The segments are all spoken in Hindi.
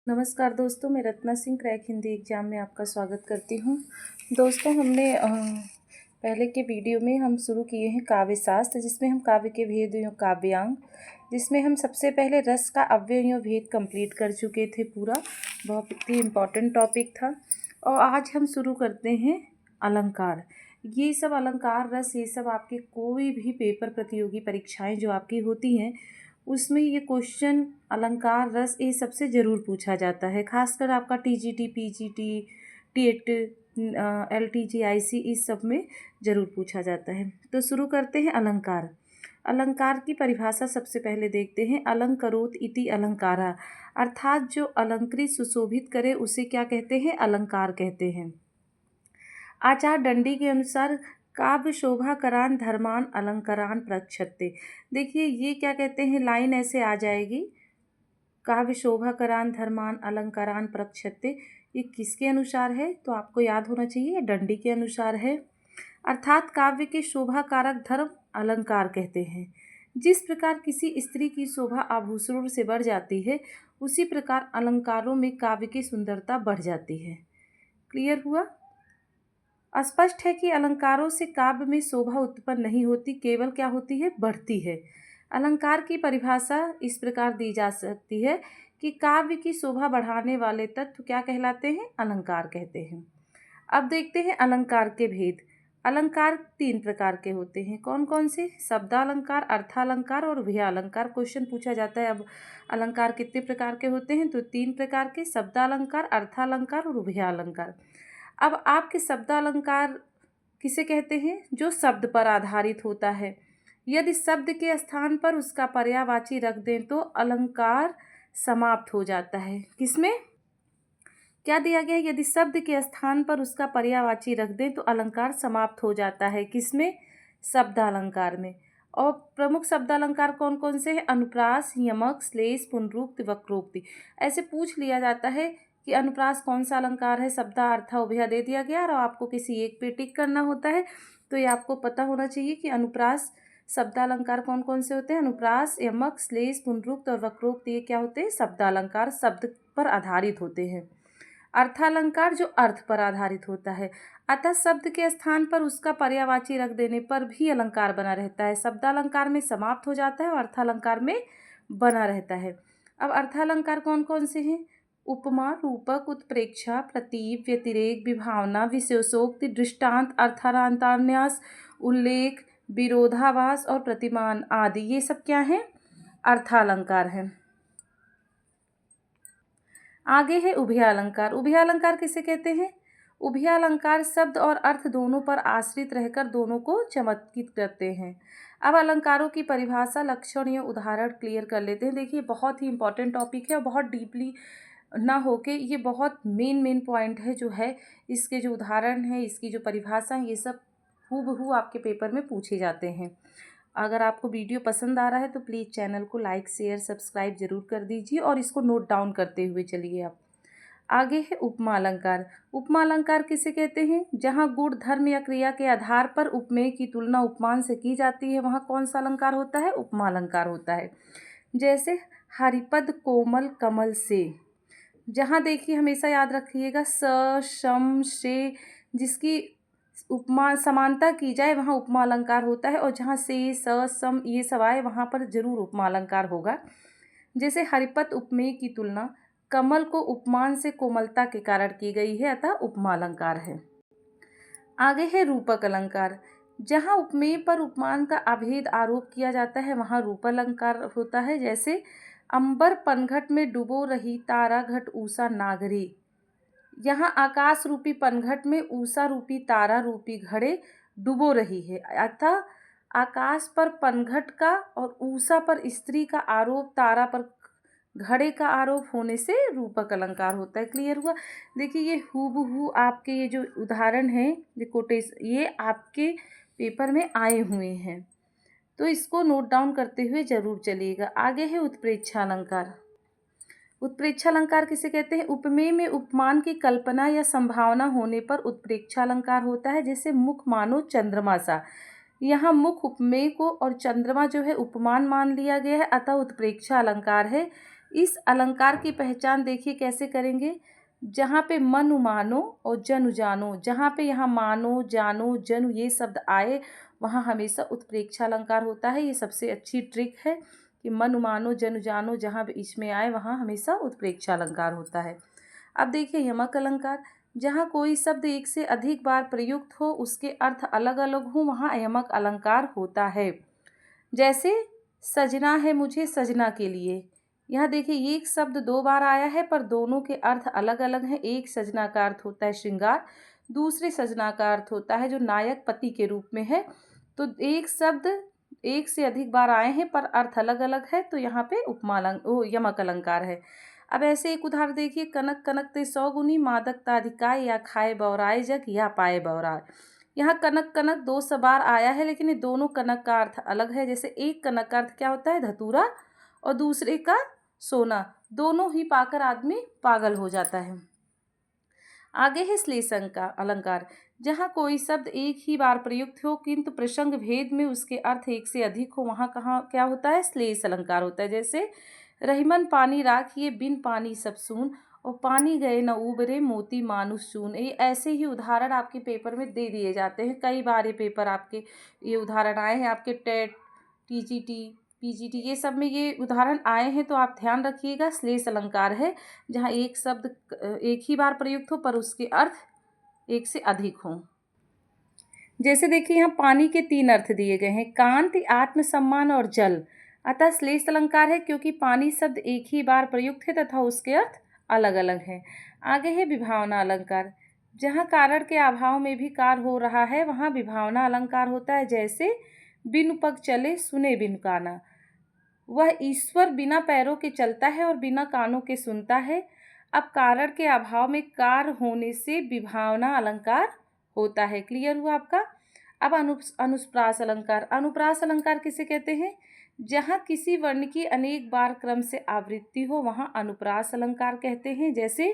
नमस्कार दोस्तों, मैं रत्ना सिंह क्रैक हिंदी एग्ज़ाम में आपका स्वागत करती हूँ। दोस्तों, हमने पहले के वीडियो में हम शुरू किए हैं काव्य शास्त्र, जिसमें हम काव्य के भेद एवं काव्यांग, जिसमें हम सबसे पहले रस का अव्यय एवं भेद कंप्लीट कर चुके थे। पूरा बहुत ही इम्पॉर्टेंट टॉपिक था। और आज हम शुरू करते हैं अलंकार। ये सब अलंकार रस, ये सब आपके कोई भी पेपर प्रतियोगी परीक्षाएं जो आपकी होती हैं उसमें ये क्वेश्चन अलंकार रस ये सबसे ज़रूर पूछा जाता है। खासकर आपका टीजीटी, पीजीटी, टेट, एलटीजी, इस सब में ज़रूर पूछा जाता है। तो शुरू करते हैं अलंकार। अलंकार की परिभाषा सबसे पहले देखते हैं। अलंकरोत इति अलंकारा, अर्थात जो अलंकृत सुशोभित करे उसे क्या कहते हैं? अलंकार कहते हैं। आचार दंडी के अनुसार काव्य शोभाकरान धर्मान अलंकारान प्रक्षते। देखिए ये क्या कहते हैं, लाइन ऐसे आ जाएगी, काव्य शोभाकरान धर्मान अलंकारान प्रक्षते। ये किसके अनुसार है? तो आपको याद होना चाहिए, दंडी के अनुसार है। अर्थात काव्य के शोभाकारक धर्म अलंकार कहते हैं। जिस प्रकार किसी स्त्री की शोभा आभूषणों से बढ़ जाती है, उसी प्रकार अलंकारों में काव्य की सुंदरता बढ़ जाती है। क्लियर हुआ? स्पष्ट है कि अलंकारों से काव्य में शोभा उत्पन्न नहीं होती, केवल क्या होती है? बढ़ती है। अलंकार की परिभाषा इस प्रकार दी जा सकती है कि काव्य की शोभा बढ़ाने वाले तत्व क्या कहलाते हैं? अलंकार कहते हैं। अब देखते हैं अलंकार के भेद। अलंकार 3 प्रकार के होते हैं। कौन कौन से? शब्दालंकार, अर्थालंकार और उभयालंकार। क्वेश्चन पूछा जाता है अब अलंकार कितने प्रकार के होते हैं? तो 3 प्रकार के, शब्दालंकार, अर्थालंकार और उभयालंकार। अब आपके शब्दालंकार किसे कहते हैं? जो शब्द पर आधारित होता है। यदि शब्द के स्थान पर उसका पर्यायवाची रख दें तो अलंकार समाप्त हो जाता है। किसमें? क्या दिया गया है? यदि शब्द के स्थान पर उसका पर्यायवाची रख दें तो अलंकार समाप्त हो जाता है। किसमें? शब्दालंकार में। और प्रमुख शब्दालंकार कौन कौन से हैं? अनुप्रास, यमक, श्लेष, पुनरुक्ति, वक्रोक्ति। ऐसे पूछ लिया जाता है कि अनुप्रास कौन सा अलंकार है, शब्दा अर्था उभया दे दिया गया और आपको किसी एक पे टिक करना होता है। तो ये आपको पता होना चाहिए कि अनुप्रास शब्दालंकार कौन कौन से होते हैं। अनुप्रास, यमक, श्लेष, पुनरुक्त और वक्रोक्त, ये क्या होते हैं? शब्दालंकार, शब्द पर आधारित होते हैं। अर्थालंकार जो अर्थ पर आधारित होता है, अतः शब्द के स्थान पर उसका पर्यायवाची रख देने पर भी अलंकार बना रहता है। शब्दालंकार में समाप्त हो जाता है और अर्थालंकार में बना रहता है। अब अर्थालंकार कौन कौन से हैं? उपमा, रूपक, उत्प्रेक्षा, प्रतीप, व्यतिरेक, विभावना, विशेषोक्ति, दृष्टांत, अर्थांतरन्यास, उल्लेख, विरोधाभास और प्रतिमान आदि, ये सब क्या हैं? अर्थालंकार हैं। आगे है उभयालंकार। उभयालंकार किसे कहते हैं? उभयालंकार शब्द और अर्थ दोनों पर आश्रित रहकर दोनों को चमत्कृत करते हैं। अब अलंकारों की परिभाषा, लक्षण या उदाहरण क्लियर कर लेते हैं। देखिए बहुत ही इंपॉर्टेंट टॉपिक है और बहुत डीपली ना होके ये बहुत मेन पॉइंट है जो है। इसके जो उदाहरण है, इसकी जो परिभाषा है, ये सब हूबहू आपके पेपर में पूछे जाते हैं। अगर आपको वीडियो पसंद आ रहा है तो प्लीज़ चैनल को लाइक, शेयर, सब्सक्राइब जरूर कर दीजिए और इसको नोट डाउन करते हुए चलिए आप। आगे है उपमा अलंकार। उपमा अलंकार किसे कहते हैं? जहाँ गुण, धर्म या क्रिया के आधार पर उपमेय की तुलना उपमान से की जाती है, वहाँ कौन सा अलंकार होता है? उपमा अलंकार होता है। जैसे हरिपद कोमल कमल से। जहाँ देखिए हमेशा याद रखिएगा स, शम, शे, जिसकी उपमा समानता की जाए वहाँ उपमा अलंकार होता है। और जहाँ से, स, सम ये सब आए वहाँ पर जरूर उपमा अलंकार होगा। जैसे हरिपत उपमेय की तुलना कमल को उपमान से कोमलता के कारण की गई है, अतः उपमा अलंकार है। आगे है रूपक अलंकार। जहाँ उपमेय पर उपमान का अभेद आरोप किया जाता है वहाँ रूपक अलंकार होता है। जैसे अंबर पनघट में डुबो रही तारा घट ऊषा नागरी। यहाँ आकाश रूपी पनघट में ऊषा रूपी तारा रूपी घड़े डुबो रही है, अतः आकाश पर पनघट का और ऊषा पर स्त्री का आरोप, तारा पर घड़े का आरोप होने से रूपक अलंकार होता है। क्लियर हुआ? देखिए ये हूबहू आपके ये जो उदाहरण है, ये कोटेशन, ये आपके पेपर में आए हुए हैं, तो इसको नोट डाउन करते हुए जरूर चलिएगा। आगे है उत्प्रेक्षा अलंकार। उत्प्रेक्षा अलंकार किसे कहते हैं? उपमेय में उपमान की कल्पना या संभावना होने पर उत्प्रेक्षा अलंकार होता है। जैसे मुख मानो चंद्रमा सा। यहाँ मुख उपमेय को और चंद्रमा जो है उपमान मान लिया गया है, अतः उत्प्रेक्षा अलंकार है। इस अलंकार की पहचान देखिए कैसे करेंगे। जहाँ पे मनु मानो और जनु जानो, जहाँ पे यहाँ मानो जानो जनु ये शब्द आए वहाँ हमेशा उत्प्रेक्षा अलंकार होता है। ये सबसे अच्छी ट्रिक है कि मनु मानो जनु जानो जहाँ भी इसमें आए वहाँ हमेशा उत्प्रेक्षा अलंकार होता है। अब देखिए यमक अलंकार, जहाँ कोई शब्द एक से अधिक बार प्रयुक्त हो उसके अर्थ अलग अलग हो वहाँ यमक अलंकार होता है। जैसे सजना है मुझे सजना के लिए, यहाँ देखिए एक शब्द 2 बार आया है पर दोनों के अर्थ अलग अलग हैं। एक सजना का अर्थ होता है श्रृंगार, दूसरे सजना का अर्थ होता है जो नायक पति के रूप में है। तो एक शब्द एक से अधिक बार आए हैं पर अर्थ अलग अलग है, तो यहाँ पे यमक अलंकार है। अब ऐसे एक उदाहरण देखिए, कनक कनक ते 100 गुनी मादक ताधिकाय या खाए बौराए जग या पाए बौराए। यहाँ कनक कनक 2 बार आया है लेकिन ये दोनों कनक का अर्थ अलग है। जैसे एक कनक का अर्थ क्या होता है धतूरा और दूसरे का सोना, दोनों ही पाकर आदमी पागल हो जाता है। आगे है श्लेष अलंकार, जहाँ कोई शब्द एक ही बार प्रयुक्त हो किंतु प्रसंग भेद में उसके अर्थ एक से अधिक हो वहाँ कहाँ क्या होता है श्लेष अलंकार होता है। जैसे रहीमन पानी राखिए बिन पानी सब सून और पानी गए न उबरे मोती मानुष चून। ये ऐसे ही उदाहरण आपके पेपर में दे दिए जाते हैं। कई बार ये पेपर आपके ये उदाहरण आए हैं, आपके टेट टीजीटी पीजीटी ये सब में ये उदाहरण आए हैं, तो आप ध्यान रखिएगा। श्लेष अलंकार है जहाँ एक शब्द एक ही बार प्रयुक्त हो पर उसके अर्थ एक से अधिक हों। जैसे देखिए यहाँ पानी के 3 अर्थ दिए गए हैं, कांति आत्मसम्मान और जल। अतः श्लेष अलंकार है क्योंकि पानी शब्द एक ही बार प्रयुक्त है तथा उसके अर्थ अलग अलग हैं। आगे है विभावना अलंकार, जहाँ कारण के अभाव में भी कार्य हो रहा है वहाँ विभावना अलंकार होता है। जैसे बिनु पग चले सुने बिनु काना, वह ईश्वर बिना पैरों के चलता है और बिना कानों के सुनता है। अब कारण के अभाव में कार्य होने से विभावना अलंकार होता है। क्लियर हुआ आपका। अब अनुप्रास अलंकार, अनुप्रास अलंकार किसे कहते हैं, जहाँ किसी वर्ण की अनेक बार क्रम से आवृत्ति हो वहाँ अनुप्रास अलंकार कहते हैं। जैसे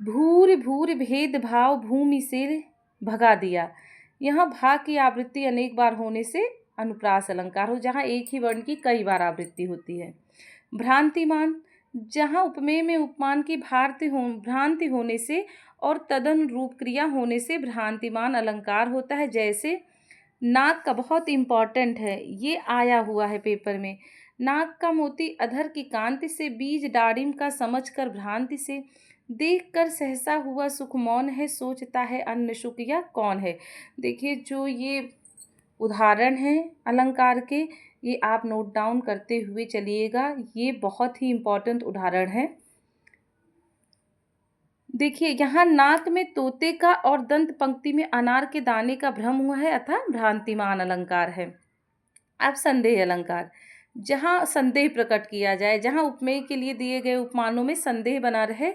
भूर भूर भेद भाव भूमि से भगा दिया, यहाँ भा की आवृत्ति अनेक बार होने से अनुप्रास अलंकार हो, जहाँ एक ही वर्ण की कई बार आवृत्ति होती है। भ्रांतिमान, जहाँ उपमेय में उपमान की भ्रांति होने से और तदन रूप क्रिया होने से भ्रांतिमान अलंकार होता है। जैसे नाक का बहुत इम्पॉर्टेंट है, ये आया हुआ है पेपर में, नाक का मोती अधर की कांति से बीज डाड़िम का समझकर भ्रांति से देखकर सहसा हुआ सुख मौन है सोचता है अन्न सुख या कौन है। देखिए जो ये उदाहरण हैं अलंकार के, ये आप नोट डाउन करते हुए चलिएगा, ये बहुत ही इम्पॉर्टेंट उदाहरण है। देखिए यहाँ नाक में तोते का और दंत पंक्ति में अनार के दाने का भ्रम हुआ है अतः भ्रांतिमान अलंकार है। अब संदेह अलंकार, जहाँ संदेह प्रकट किया जाए, जहाँ उपमेय के लिए दिए गए उपमानों में संदेह बना रहे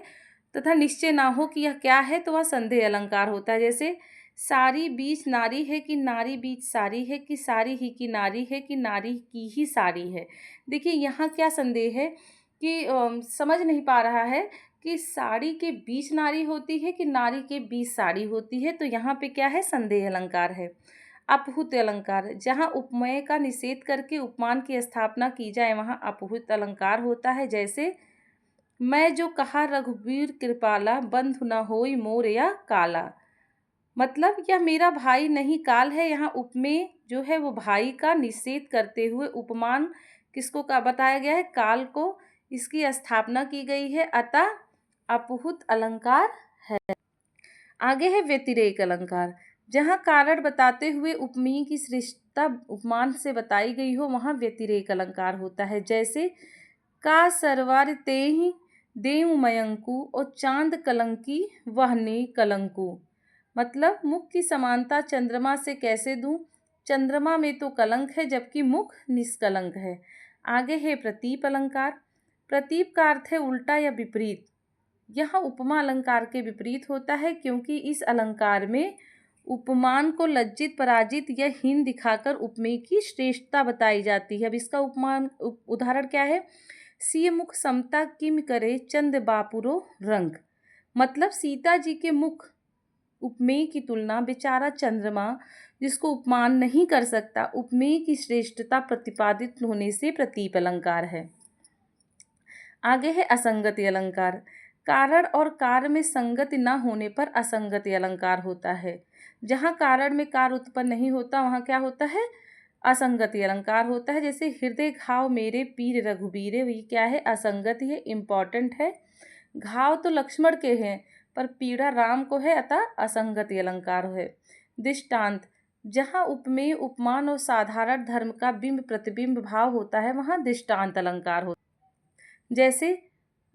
तथा निश्चय ना हो कि यह क्या है तो वह संदेह अलंकार होता है। जैसे सारी बीच नारी है कि नारी बीच सारी है कि सारी ही की नारी है कि नारी की ही सारी है। देखिए यहाँ क्या संदेह है कि समझ नहीं पा रहा है कि साड़ी के बीच नारी होती है कि नारी के बीच साड़ी होती है, तो यहाँ पे क्या है संदेह अलंकार है। अपहुत अलंकार, जहाँ उपमेय का निषेध करके उपमान की स्थापना की जाए वहाँ अपहुत अलंकार होता है। जैसे मैं जो कहा रघुवीर कृपाला बंधु न होई मोर या काला, मतलब यह मेरा भाई नहीं काल है। यहाँ उपमेय जो है वो भाई का निषेध करते हुए उपमान किसको का बताया गया है, काल को, इसकी स्थापना की गई है, अतः अपहुत अलंकार है। आगे है व्यतिरेक अलंकार, जहाँ कारण बताते हुए उपमेय की श्रेष्ठता उपमान से बताई गई हो वहाँ व्यतिरेक अलंकार होता है। जैसे का सरवार तेहि देव मयंकु और चांद कलंकी वहने कलंकु, मतलब मुख की समानता चंद्रमा से कैसे दूं, चंद्रमा में तो कलंक है जबकि मुख निष्कलंक है। आगे है प्रतीप अलंकार, प्रतीप का अर्थ है उल्टा या विपरीत। यह उपमा अलंकार के विपरीत होता है क्योंकि इस अलंकार में उपमान को लज्जित पराजित या हीन दिखाकर उपमेय की श्रेष्ठता बताई जाती है। अब इसका उपमान उदाहरण क्या है, सिय मुख समता किम करे चंद बापुरो रंग, मतलब सीता जी के मुख उपमेय की तुलना बेचारा चंद्रमा जिसको उपमान नहीं कर सकता, उपमेय की श्रेष्ठता प्रतिपादित होने से प्रतीप अलंकार है। आगे है असंगति अलंकार। कारण और कार्य में संगति न होने पर असंगति अलंकार होता है। जहाँ कारण में कार्य उत्पन्न नहीं होता वहाँ क्या होता है, असंगति अलंकार होता है। जैसे हृदय घाव मेरे पीर रघुबीरे, ये क्या है, असंगति है, इम्पॉर्टेंट है। घाव तो लक्ष्मण के हैं पर पीड़ा राम को है, अतः असंगति अलंकार है। दृष्टांत, जहाँ उपमेय उपमान और साधारण धर्म का बिंब प्रतिबिंब भाव होता है वहाँ दृष्टांत अलंकार होता है। जैसे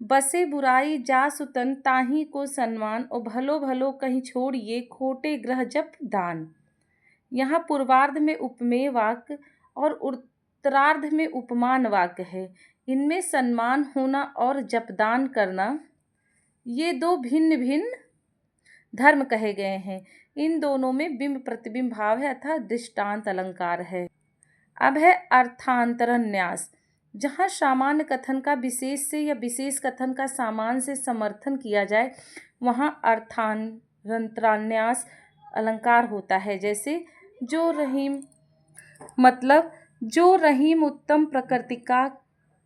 बसे बुराई जासु तन ताही को सम्मान, और भलो भलो कहीं छोड़िए खोटे ग्रह जप दान। यहाँ पूर्वार्ध में उपमेय वाक्य और उत्तरार्ध में उपमान वाक्य है। इनमें सम्मान होना और जपदान करना ये दो भिन्न भिन्न धर्म कहे गए हैं। इन दोनों में बिंब प्रतिबिंब भाव है अर्थात दृष्टांत अलंकार है। अब है अर्थांतरन्यास। जहाँ सामान्य कथन का विशेष से या विशेष कथन का सामान्य से समर्थन किया जाए वहाँ अर्थांतरन्यास अलंकार होता है। जैसे जो रहीम, मतलब जो रहीम उत्तम प्रकृति का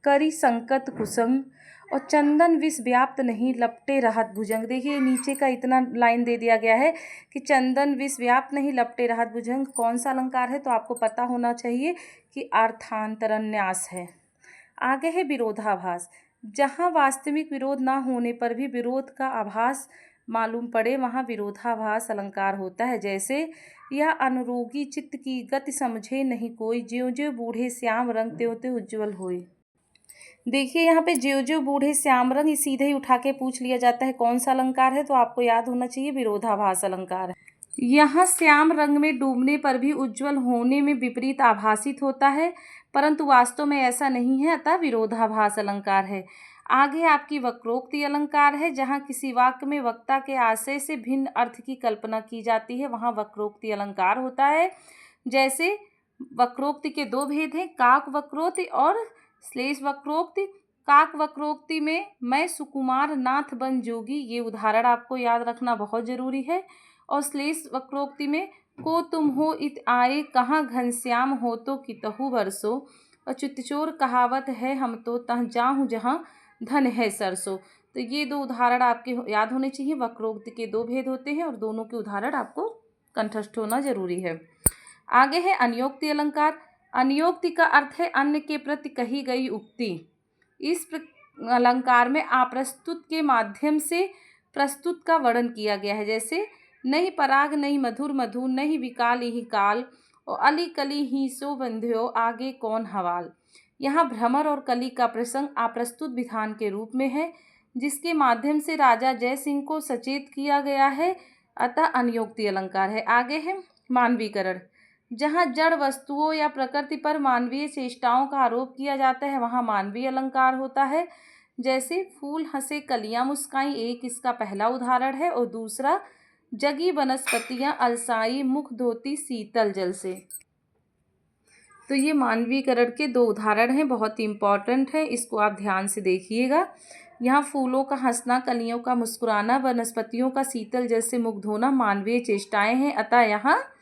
करी संकट कुसंग, और चंदन विष व्याप्त नहीं लपटे रहत भुजंग। देखिए नीचे का इतना लाइन दे दिया गया है कि चंदन विष व्याप्त नहीं लपटे रहत भुजंग कौन सा अलंकार है, तो आपको पता होना चाहिए कि अर्थांतरन्यास है। आगे है विरोधाभास। जहाँ वास्तविक विरोध ना होने पर भी विरोध का आभास मालूम पड़े वहाँ विरोधाभास अलंकार होता है। जैसे यह अनुरोगी चित्त की गति समझे नहीं कोई, ज्यों ज्यों बूढ़े श्याम रंग त्यों त्यों उज्ज्वल होए। देखिए यहाँ पे ज्यों ज्यों बूढ़े श्याम रंग, सीधे ही उठा के पूछ लिया जाता है कौन सा अलंकार है, तो आपको याद होना चाहिए विरोधाभास अलंकार है। यहाँ श्याम रंग में डूबने पर भी उज्ज्वल होने में विपरीत आभासित होता है, परंतु वास्तव में ऐसा नहीं है, अतः विरोधाभास अलंकार है। आगे आपकी वक्रोक्ति अलंकार है। जहाँ किसी वाक्य में वक्ता के आशय से भिन्न अर्थ की कल्पना की जाती है वहाँ वक्रोक्ति अलंकार होता है। जैसे वक्रोक्ति के दो भेद हैं, काक वक्रोक्ति और श्लेष वक्रोक्ति। काक वक्रोक्ति में मैं सुकुमार नाथ बन जोगी, ये उदाहरण आपको याद रखना बहुत जरूरी है। और श्लेष वक्रोक्ति में को तुम हो इत आए कहाँ घनश्याम हो तो कितहु बरसो, और चितचोर कहावत है हम तो तह जाहूँ जहाँ धन है सरसों। तो ये दो उदाहरण आपके याद होने चाहिए। वक्रोक्ति के दो भेद होते हैं और दोनों के उदाहरण आपको कंठस्थ होना जरूरी है। आगे है अनियोक्ति अलंकार। अनियोक्ति का अर्थ है अन्य के प्रति कही गई उक्ति। इस अलंकार में अप्रस्तुत के माध्यम से प्रस्तुत का वर्णन किया गया है। जैसे नहीं पराग नहीं मधुर मधु, नहीं विकाल ही काल, और अली कली ही सो बंध्यो आगे कौन हवाल। यहाँ भ्रमर और कली का प्रसंग अप्रस्तुत विधान के रूप में है जिसके माध्यम से राजा जय सिंह को सचेत किया गया है, अतः अनियोक्ति अलंकार है। आगे है मानवीकरण। जहाँ जड़ वस्तुओं या प्रकृति पर मानवीय चेष्टाओं का आरोप किया जाता है वहाँ मानवीय अलंकार होता है। जैसे फूल हंसे कलियां मुस्काई, एक इसका पहला उदाहरण है, और दूसरा जगी वनस्पतियां अलसाई मुख धोती शीतल जल से। तो ये मानवीकरण के दो उदाहरण हैं, बहुत ही इम्पॉर्टेंट है, इसको आप ध्यान से देखिएगा। यहाँ फूलों का हंसना, कलियों का मुस्कुराना, वनस्पतियों का शीतल जल से मुख धोना मानवीय चेष्टाएं हैं, अतः यहाँ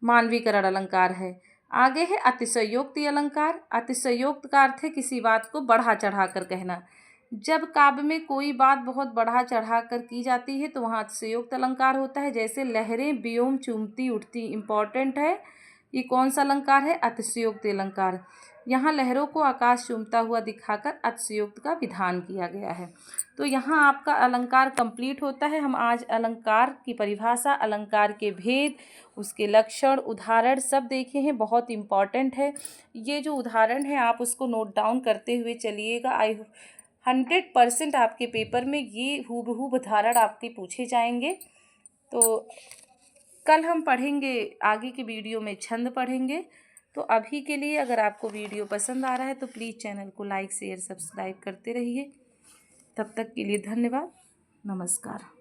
मानवीकरण अलंकार है। आगे है अतिशयोक्ति अलंकार। अतिशयोक्त का अर्थ है किसी बात को बढ़ा चढ़ा कर कहना। जब काव्य में कोई बात बहुत बढ़ा चढ़ा कर की जाती है तो वहाँ अतिशयोक्त अलंकार होता है। जैसे लहरें व्योम चूमती उठती, इम्पॉर्टेंट है, ये कौन सा अलंकार है, अतिशयोक्ति अलंकार। यहाँ लहरों को आकाश चूमता हुआ दिखाकर अतिशयोक्त का विधान किया गया है। तो यहाँ आपका अलंकार कंप्लीट होता है। हम आज अलंकार की परिभाषा, अलंकार के भेद, उसके लक्षण, उदाहरण सब देखे हैं, बहुत इम्पॉर्टेंट है। ये जो उदाहरण है आप उसको नोट डाउन करते हुए चलिएगा। 100% आपके पेपर में ये हूबहू उदाहरण आपके पूछे जाएंगे। तो कल हम पढ़ेंगे, आगे की वीडियो में छंद पढ़ेंगे। तो अभी के लिए अगर आपको वीडियो पसंद आ रहा है तो प्लीज़ चैनल को लाइक शेयर सब्सक्राइब करते रहिए। तब तक के लिए धन्यवाद, नमस्कार।